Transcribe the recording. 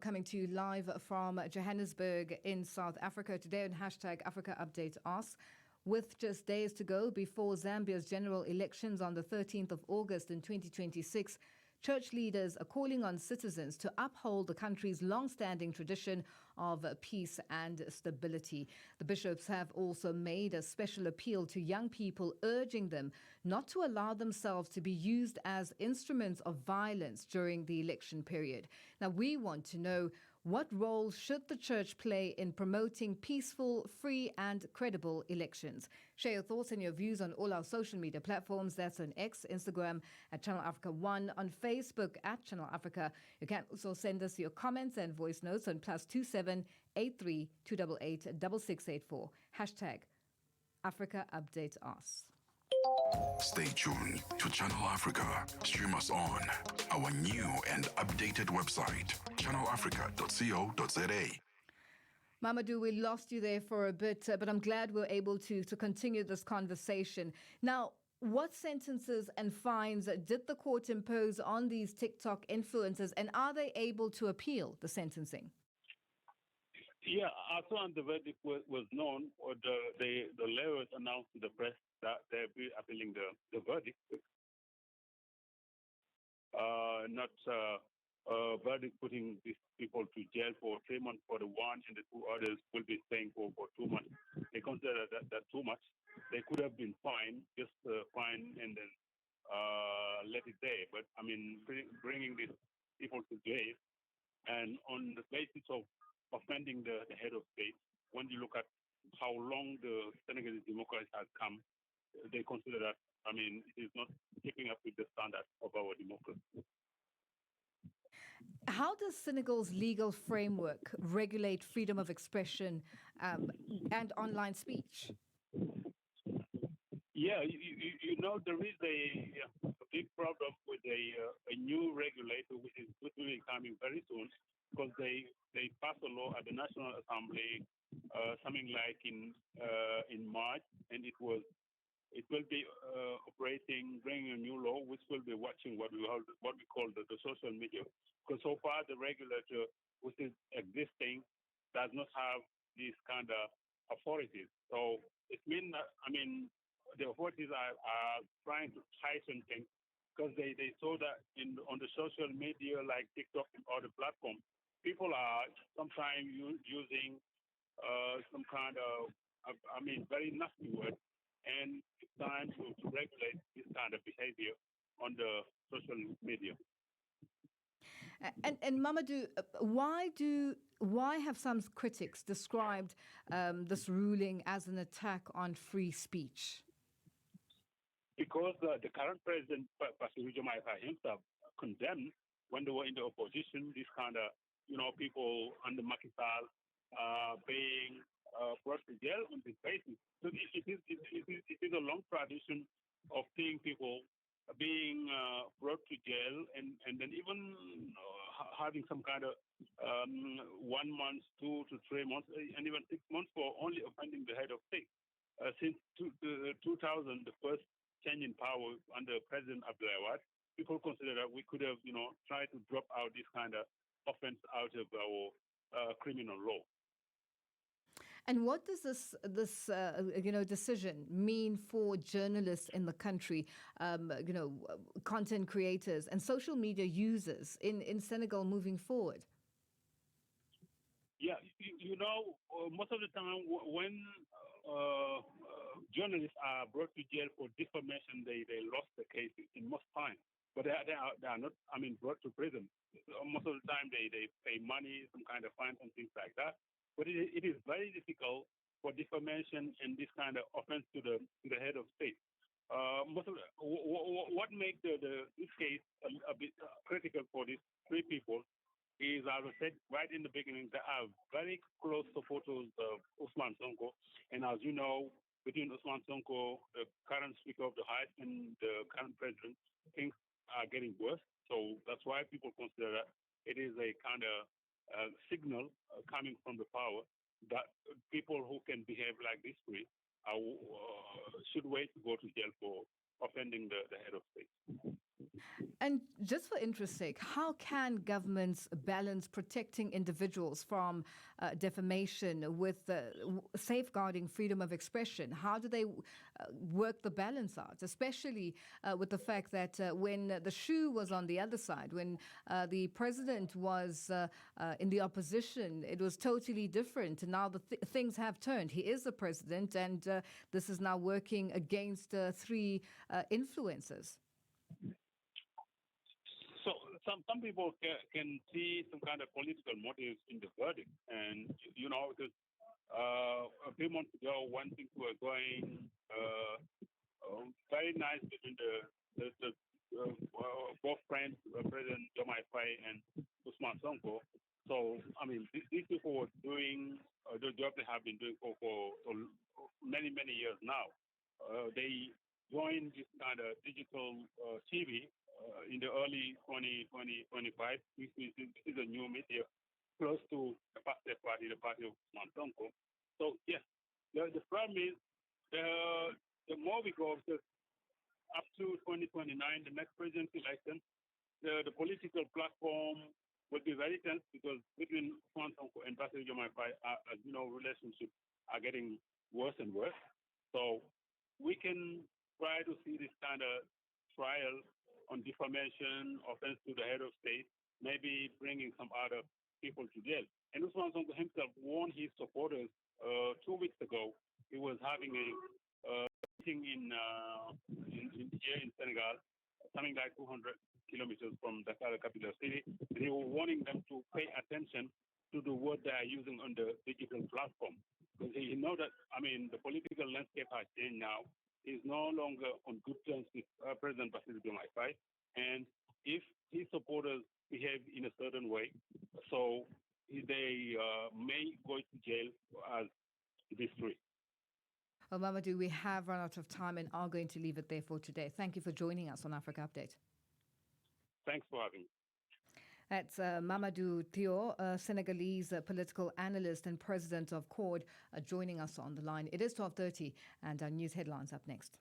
Coming to you live from Johannesburg in South Africa today on hashtag Africa Update Us. With just days to go before Zambia's general elections on the 13th of August in 2026, church leaders are calling on citizens to uphold the country's long-standing tradition of peace and stability. The bishops have also made a special appeal to young people, urging them not to allow themselves to be used as instruments of violence during the election period. Now, we want to know, what role should the church play in promoting peaceful, free and credible elections? Share your thoughts and your views on all our social media platforms. That's on X, Instagram at Channel Africa 1, on Facebook at Channel Africa. You can also send us your comments and voice notes on +27 83 288 6684. Hashtag Africa Update Us. Stay tuned to Channel Africa. Stream us on our new and updated website, channelafrica.co.za. Mamadou, we lost you there for a bit, but I'm glad we're able to continue this conversation. Now, what sentences and fines did the court impose on these TikTok influencers, and are they able to appeal the sentencing? Yeah, as soon as the verdict was known, or the lawyers announced to the press that they'll be appealing the verdict. Not verdict putting these people to jail for 3 months for the one, and the two others will be staying for 2 months. They consider that too much. They could have been fined, just fine and then let it there. But I mean, bringing these people to jail, and on the basis of offending the head of state, when you look at how long the Senegalese democracy has come, they consider that, I mean, it is not keeping up with the standards of our democracy. How does Senegal's legal framework regulate freedom of expression and online speech? Yeah, you know, there is a big problem with a new regulator, which will be coming very soon, because they passed a law at the National Assembly, something like in March, and it will be operating, bringing a new law, which will be watching what we call the social media. Because so far the regulator, which is existing, does not have these kind of authorities. So it means that, I mean, the authorities are trying to tighten things, because they saw that on the social media like TikTok and other platforms, people are sometimes using some kind of, I mean, very nasty words. And it's time to regulate this kind of behavior on the social media. And Mamadou, why have some critics described this ruling as an attack on free speech? Because the current president, Bassirou Diomaye Faye himself, condemned when they were in the opposition, this kind of, people under Macky Sall being brought to jail on this basis. So it is a long tradition of seeing people being brought to jail and then even having some kind of 1 month, 2 to 3 months, and even 6 months for only offending the head of state. Since 2000, the first change in power under President Abdoulaye, people consider that we could have, tried to drop out this kind of offense out of our criminal law. And what does this decision mean for journalists in the country, content creators and social media users in Senegal moving forward? Yeah, most of the time when journalists are brought to jail for defamation, they lost the case in most time. But they are not, brought to prison. Most of the time they pay money, some kind of fines and things like that. But it is very difficult for defamation and this kind of offense to the head of state. What makes this case a bit critical for these three people is, as I said right in the beginning, they are very close supporters of Ousmane Sonko. And as you know, between Ousmane Sonko, the current Speaker of the House, and the current president, things are getting worse. So that's why people consider that it is a kind of signal coming from the power that people who can behave like this way should wait to go to jail for offending the head of state. And just for interest's sake, how can governments balance protecting individuals from defamation with safeguarding freedom of expression? How do they work the balance out, especially with the fact that when the shoe was on the other side, when the president was in the opposition, it was totally different. Now things have turned. He is the president, and this is now working against three influencers. So some people can see some kind of political motives in the verdict, and because a few months ago when things were going very nice between both friends, President Diomaye Faye and Ousmane Sonko. So I mean, these people were doing the job they have been doing for many years now. They joined this kind of digital TV. In the early 2025, this is a new media close to the PASTEF party, the party of Ousmane Sonko. So, yes, the problem is the more we go, up to 2029, the next presidential election, the political platform will be very tense because between Ousmane Sonko and Bassirou Diomaye Faye, as you know, relationships are getting worse and worse. So we can try to see this kind of trial on defamation, offense to the head of state, maybe bringing some other people to jail. And Ousmane Sonko himself warned his supporters 2 weeks ago. He was having a meeting here in Senegal, something like 200 kilometers from Dakar, the capital city. And he was warning them to pay attention to the word they are using on the digital platform. Because he knows that, the political landscape has changed now. Is no longer on good terms with President Bassirou Diomaye Faye, and if his supporters behave in a certain way, so they may go to jail as these three. Well, Mamadou, we have run out of time and are going to leave it there for today. Thank you for joining us on Africa Update. Thanks for having me. That's Mamadou Thior, a Senegalese political analyst and president of CORD, joining us on the line. It is 12:30, and our news headlines up next.